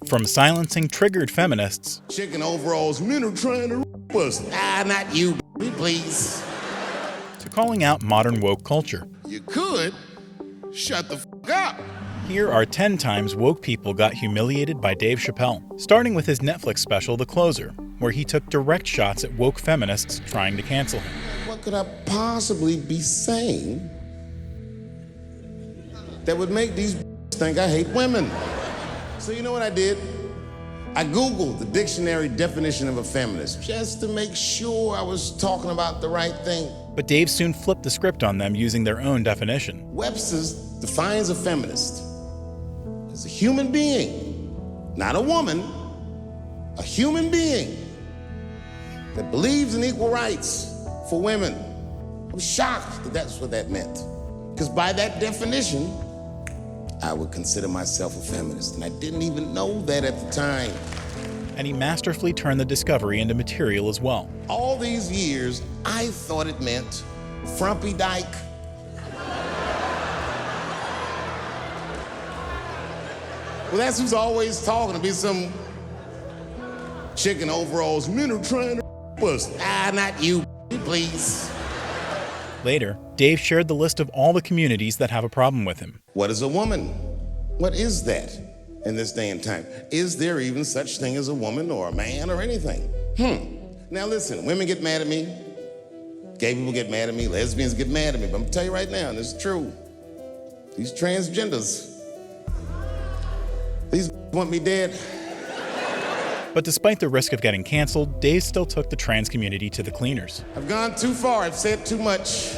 From silencing triggered feminists Chicken overalls, men are trying to rape us. Not you, please. to calling out modern woke culture. You could shut the up. Here are 10 times woke people got humiliated by Dave Chappelle, starting with his Netflix special, The Closer, where he took direct shots at woke feminists trying to cancel him. What could I possibly be saying that would make these think I hate women? So you know what I did? I Googled the dictionary definition of a feminist just to make sure I was talking about the right thing. But Dave soon flipped the script on them using their own definition. Webster's defines a feminist as a human being, not a woman, a human being that believes in equal rights for women. I'm shocked that that's what that meant. Because by that definition, I would consider myself a feminist, and I didn't even know that at the time. And he masterfully turned the discovery into material as well. All these years, I thought it meant frumpy dyke. Well, that's who's always talking, to be some chicken overalls. Men are trying to us. Not you, please. Later, Dave shared the list of all the communities that have a problem with him. What is a woman? What is that in this day and time? Is there even such thing as a woman or a man or anything? Now listen, women get mad at me. Gay people get mad at me. Lesbians get mad at me. But I'm gonna tell you right now, and this is true. These transgenders, these want me dead. But despite the risk of getting canceled, Dave still took the trans community to the cleaners. I've gone too far. I've said too much.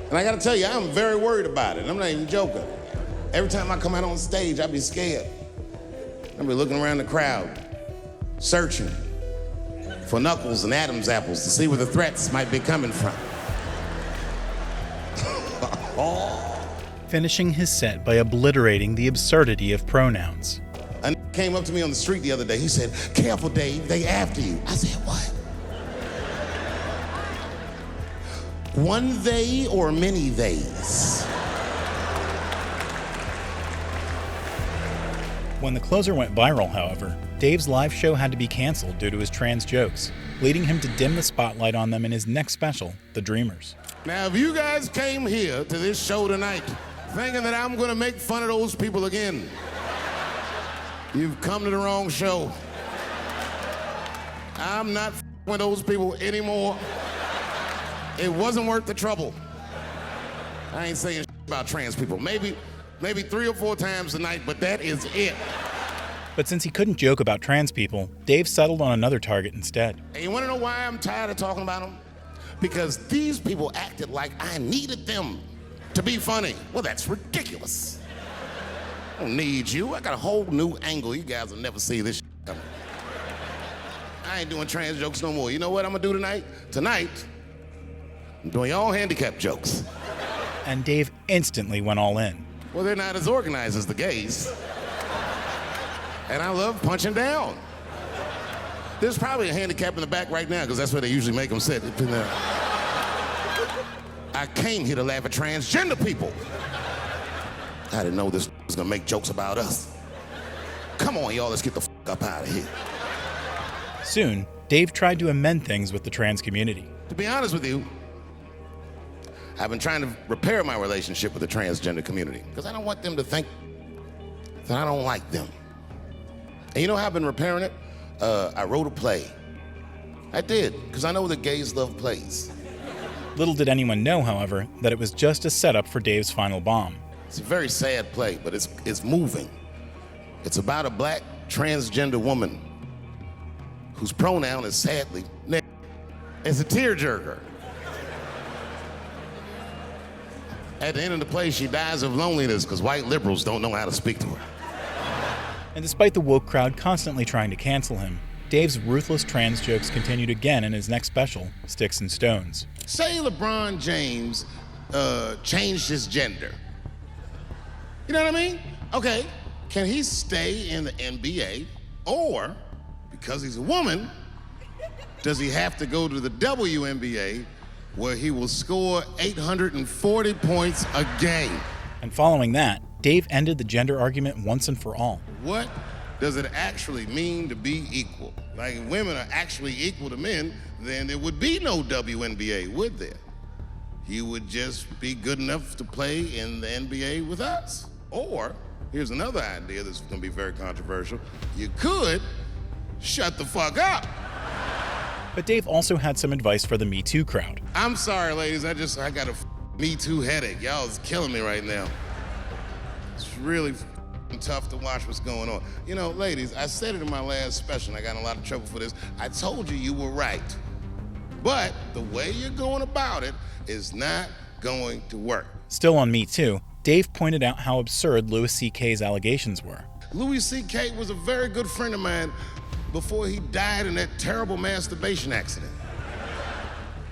And I gotta tell you, I'm very worried about it. I'm not even joking. Every time I come out on stage, I be scared. I be looking around the crowd, searching for knuckles and Adam's apples to see where the threats might be coming from. Finishing his set by obliterating the absurdity of pronouns. A came up to me on the street the other day. He said, "Careful, Dave, they after you." I said, "What? One they or many theys?" When The Closer went viral, however, Dave's live show had to be canceled due to his trans jokes, leading him to dim the spotlight on them in his next special, The Dreamers. Now, if you guys came here to this show tonight thinking that I'm gonna make fun of those people again, you've come to the wrong show. I'm not with those people anymore. It wasn't worth the trouble. I ain't saying about trans people. Maybe 3 or 4 times a night, but that is it. But since he couldn't joke about trans people, Dave settled on another target instead. And you wanna know why I'm tired of talking about them? Because these people acted like I needed them to be funny. Well, that's ridiculous. I don't need you. I got a whole new angle. You guys will never see this coming. I ain't doing trans jokes no more. You know what I'm gonna do tonight? Tonight, I'm doing all handicap jokes. And Dave instantly went all in. Well, they're not as organized as the gays. And I love punching down. There's probably a handicap in the back right now, because that's where they usually make them sit. I came here to laugh at transgender people. I didn't know this was gonna make jokes about us. Come on, y'all, let's get the up out of here. Soon, Dave tried to amend things with the trans community. To be honest with you, I've been trying to repair my relationship with the transgender community, because I don't want them to think that I don't like them. And you know how I've been repairing it? I wrote a play. I did, because I know that gays love plays. Little did anyone know, however, that it was just a setup for Dave's final bomb. It's a very sad play, but it's moving. It's about a black transgender woman whose pronoun is sadly nigger. It's a tearjerker. At the end of the play, she dies of loneliness because white liberals don't know how to speak to her. And despite the woke crowd constantly trying to cancel him, Dave's ruthless trans jokes continued again in his next special, Sticks and Stones. Say LeBron James changed his gender. You know what I mean? Okay, can he stay in the NBA, or, because he's a woman, does he have to go to the WNBA, where he will score 840 points a game? And following that, Dave ended the gender argument once and for all. What does it actually mean to be equal? Like, if women are actually equal to men, then there would be no WNBA, would there? You would just be good enough to play in the NBA with us. Or, here's another idea that's gonna be very controversial. You could shut the fuck up. But Dave also had some advice for the Me Too crowd. I'm sorry, ladies, I got a Me Too headache. Y'all is killing me right now. It's really tough to watch what's going on. You know, ladies, I said it in my last special, and I got in a lot of trouble for this. I told you you were right. But the way you're going about it is not going to work. Still on Me Too, Dave pointed out how absurd Louis C.K.'s allegations were. Louis C.K. was a very good friend of mine before he died in that terrible masturbation accident.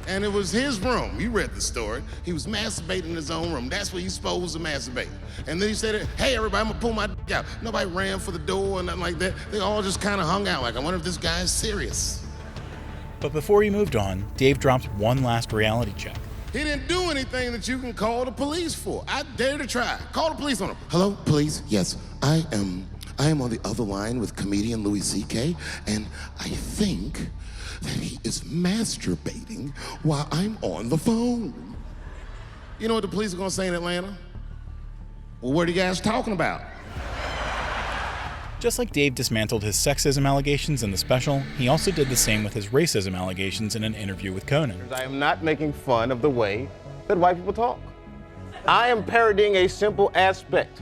And it was his room. You read the story. He was masturbating in his own room. That's where he's supposed to masturbate. And then he said, hey, everybody, I'm gonna pull my dick out. Nobody ran for the door or nothing like that. They all just kind of hung out like, I wonder if this guy is serious. But before he moved on, Dave dropped one last reality check. He didn't do anything that you can call the police for. I dare to try. Call the police on him. Hello, police? Yes, I am on the other line with comedian Louis C.K., and I think that he is masturbating while I'm on the phone. You know what the police are gonna say in Atlanta? Well, what are you guys talking about? Just like Dave dismantled his sexism allegations in the special, he also did the same with his racism allegations in an interview with Conan. I am not making fun of the way that white people talk. I am parodying a simple aspect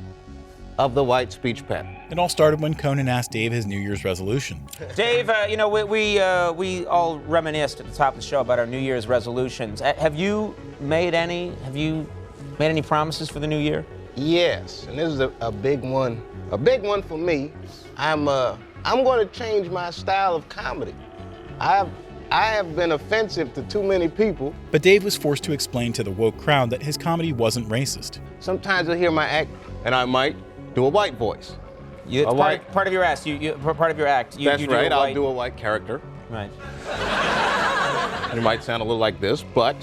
of the white speech pattern. It all started when Conan asked Dave his New Year's resolution. Dave, you know, we all reminisced at the top of the show about our New Year's resolutions. Have you made any? Have you made any promises for the new year? Yes, and this is a big one. A big one for me. I'm going to change my style of comedy. I have been offensive to too many people. But Dave was forced to explain to the woke crowd that his comedy wasn't racist. Sometimes I hear my act, and I might do a white voice. Part of your act. Part of your act. That's right. I'll do a white character. Right. And it might sound a little like this, but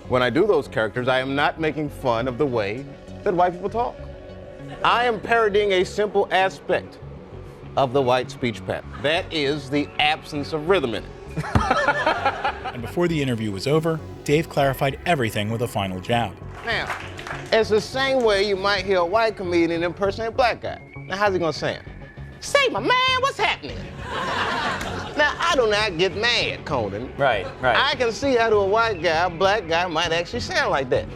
when I do those characters, I am not making fun of the way that white people talk. I am parodying a simple aspect of the white speech pattern. That is the absence of rhythm in it. And before the interview was over, Dave clarified everything with a final jab. Now, it's the same way you might hear a white comedian impersonate a black guy. Now, how's he gonna sound? Say, my man, what's happening? Now, I do not get mad, Conan. Right. I can see how to a white guy, a black guy might actually sound like that.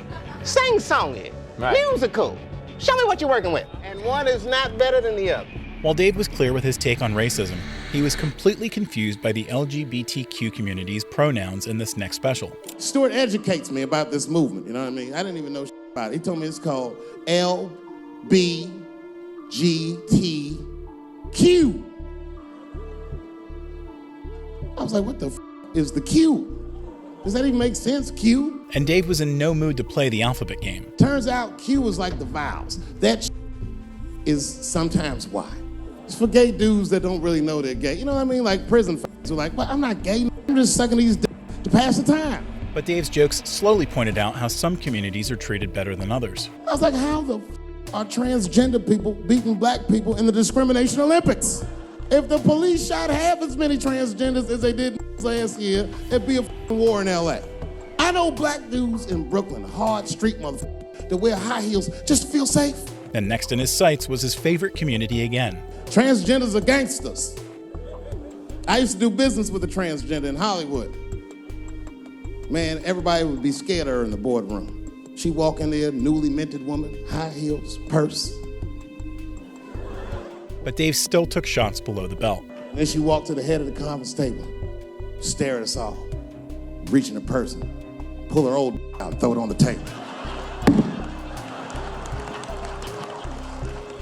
Sing-songy, musical. Show me what you're working with. And one is not better than the other. While Dave was clear with his take on racism, he was completely confused by the LGBTQ community's pronouns in this next special. Stuart educates me about this movement, you know what I mean? I didn't even know about it. He told me it's called LBGTQ. I was like, what the is the Q? Does that even make sense, Q? And Dave was in no mood to play the alphabet game. Turns out Q is like the vowels. That is sometimes Y. It's for gay dudes that don't really know they're gay. You know what I mean? Like prison f***s are like, well, I'm not gay. I'm just sucking these d***s to pass the time. But Dave's jokes slowly pointed out how some communities are treated better than others. I was like, how the f*** are transgender people beating black people in the discrimination Olympics? If the police shot half as many transgenders as they did last year, it'd be a f***ing war in LA. I know black dudes in Brooklyn, hard street motherfuckers, that wear high heels just to feel safe. And next in his sights was his favorite community again. Transgenders are gangsters. I used to do business with a transgender in Hollywood. Man, everybody would be scared of her in the boardroom. She walk in there, newly minted woman, high heels, purse. But Dave still took shots below the belt. And then she walked to the head of the conference table, stare at us all, reach in her purse, pull her old out and throw it on the table.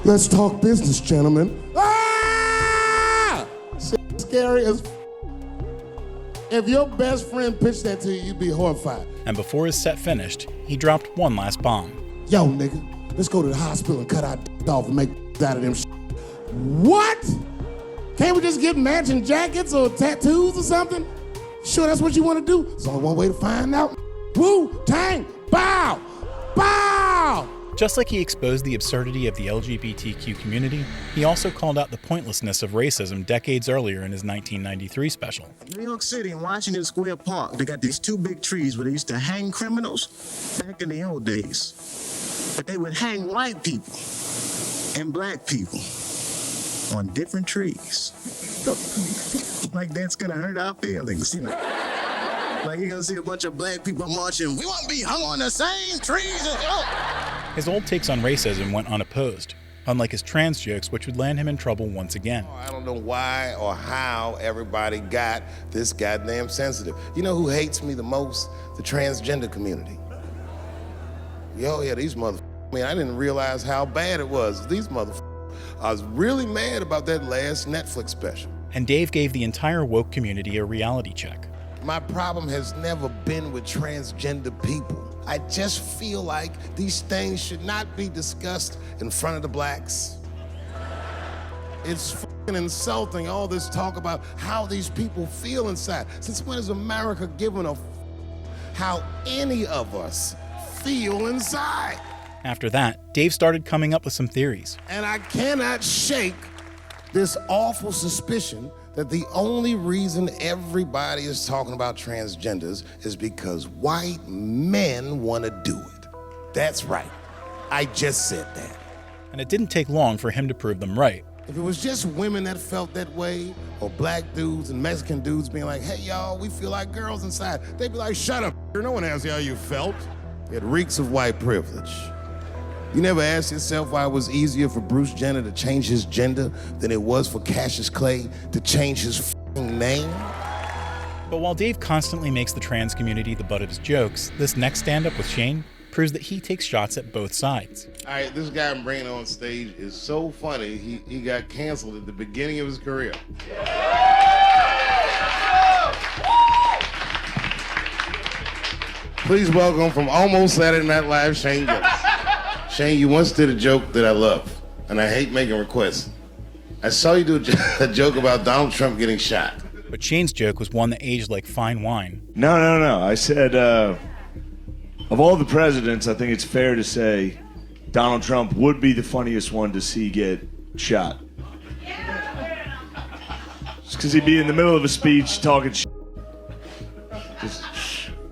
Let's talk business, gentlemen. Ah! Scary as If your best friend pitched that to you, you'd be horrified. And before his set finished, he dropped one last bomb. Yo, nigga, let's go to the hospital and cut our off and make out of them shit. What? Can't we just get matching jackets or tattoos or something? Sure, that's what you want to do? There's only one way to find out. Wu-Tang, bow, bow. Just like he exposed the absurdity of the LGBTQ community, he also called out the pointlessness of racism decades earlier in his 1993 special. New York City in Washington Square Park, they got these two big trees where they used to hang criminals back in the old days. But they would hang white people and black people on different trees. Like that's gonna hurt our feelings, you know. Like you're gonna see a bunch of black people marching, we want to be hung on the same trees as y'all. His old takes on racism went unopposed, unlike his trans jokes, which would land him in trouble once again. I don't know why or how everybody got this goddamn sensitive. You know who hates me the most? The transgender community. Yo, yeah, these motherfuckers. I mean, I didn't realize how bad it was. These motherfuckers. I was really mad about that last Netflix special. And Dave gave the entire woke community a reality check. My problem has never been with transgender people. I just feel like these things should not be discussed in front of the blacks. It's fucking insulting, all this talk about how these people feel inside. Since when has America given a how any of us feel inside? After that, Dave started coming up with some theories. And I cannot shake this awful suspicion that the only reason everybody is talking about transgenders is because white men want to do it. That's right. I just said that. And it didn't take long for him to prove them right. If it was just women that felt that way, or black dudes and Mexican dudes being like, hey, y'all, we feel like girls inside, they'd be like, shut up, no one asked you how you felt. It reeks of white privilege. You never asked yourself why it was easier for Bruce Jenner to change his gender than it was for Cassius Clay to change his name? But while Dave constantly makes the trans community the butt of his jokes, this next stand-up with Shane proves that he takes shots at both sides. All right, this guy I'm bringing on stage is so funny, he got canceled at the beginning of his career. Please welcome from almost Saturday Night Live, Shane Gillis. Shane, you once did a joke that I love, and I hate making requests. I saw you do a joke about Donald Trump getting shot. But Shane's joke was one that aged like fine wine. No. I said, of all the presidents, I think it's fair to say Donald Trump would be the funniest one to see get shot. Just because he'd be in the middle of a speech talking shit. Just,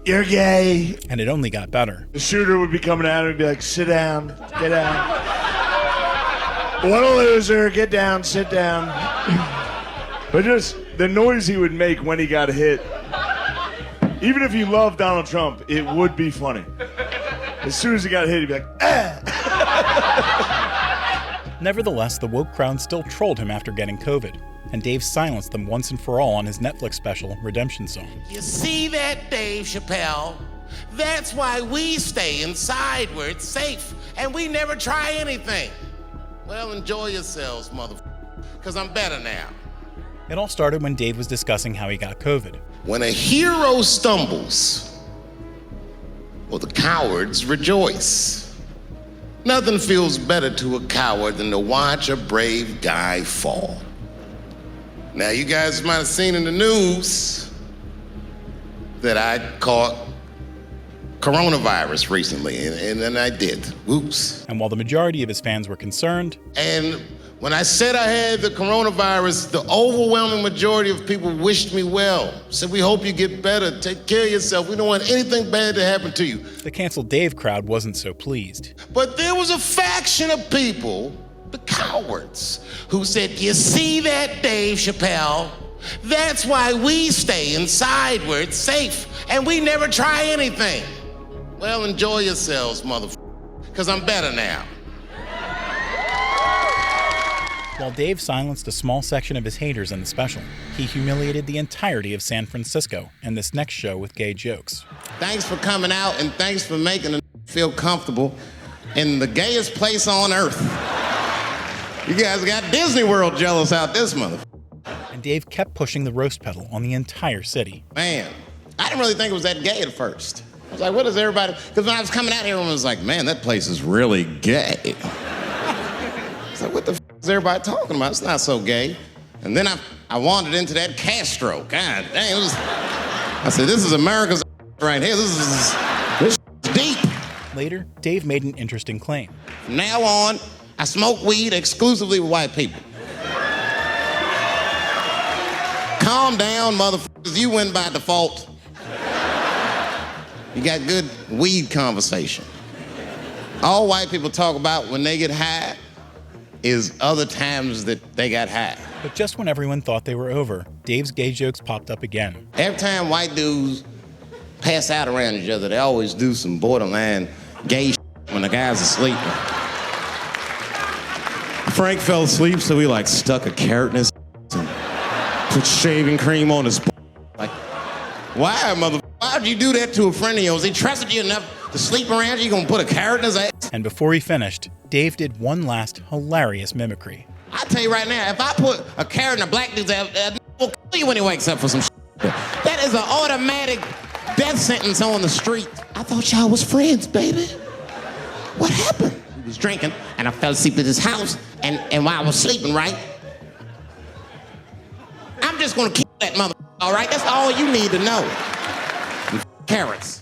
you're gay. And it only got better. The shooter would be coming out and be like, sit down, get down. What a loser, get down, sit down. But just the noise he would make when he got hit, even if you love Donald Trump, it would be funny. As soon as he got hit, he'd be like, ah. Nevertheless, the woke crowd still trolled him after getting COVID, and Dave silenced them once and for all on his Netflix special, Redemption Song. You see that, Dave Chappelle? That's why we stay inside where it's safe, and we never try anything. Well, enjoy yourselves, motherfucker, because I'm better now. It all started when Dave was discussing how he got COVID. When a hero stumbles, well, the cowards rejoice. Nothing feels better to a coward than to watch a brave guy fall. Now, you guys might have seen in the news that I caught coronavirus recently, and I did. Whoops. And while the majority of his fans were concerned, and when I said I had the coronavirus, the overwhelming majority of people wished me well. Said, we hope you get better, take care of yourself. We don't want anything bad to happen to you. the canceled Dave crowd wasn't so pleased. But there was a faction of people, the cowards, who said, you see that, Dave Chappelle? That's why we stay inside where it's safe, and we never try anything. Well, enjoy yourselves, motherfucker, because I'm better now. While Dave silenced a small section of his haters in the special, he humiliated the entirety of San Francisco in this next show with gay jokes. Thanks for coming out, and thanks for making them feel comfortable in the gayest place on earth. You guys got Disney World jealous out this motherfucker. And Dave kept pushing the roast pedal on the entire city. Man, I didn't really think it was that gay at first. I was like, what is everybody? Because when I was coming out here, everyone was like, man, that place is really gay. I was like, what the f is everybody talking about? It's not so gay. And then I wandered into that Castro. God dang, I said, this is America's right here. This is deep. Later, Dave made an interesting claim. From now on, I smoke weed exclusively with white people. Calm down, motherfuckers. You win by default. You got good weed conversation. All white people talk about when they get high is other times that they got high. But just when everyone thought they were over, Dave's gay jokes popped up again. Every time white dudes pass out around each other, they always do some borderline gay shit when the guys are sleeping. Frank fell asleep, so he stuck a carrot in his and put shaving cream on his why, motherfucker? Why'd you do that to a friend of yours? He trusted you enough to sleep around you gonna put a carrot in his ass? And before he finished, Dave did one last hilarious mimicry. I tell you right now, if I put a carrot in a black dude's ass, will kill you when he wakes up for some shit. That is an automatic death sentence on the street. I thought y'all was friends, baby. What happened? He was drinking, and I fell asleep at his house, and while I was sleeping, right? I'm just gonna kill that motherfucker, all right? That's all you need to know. Carrots.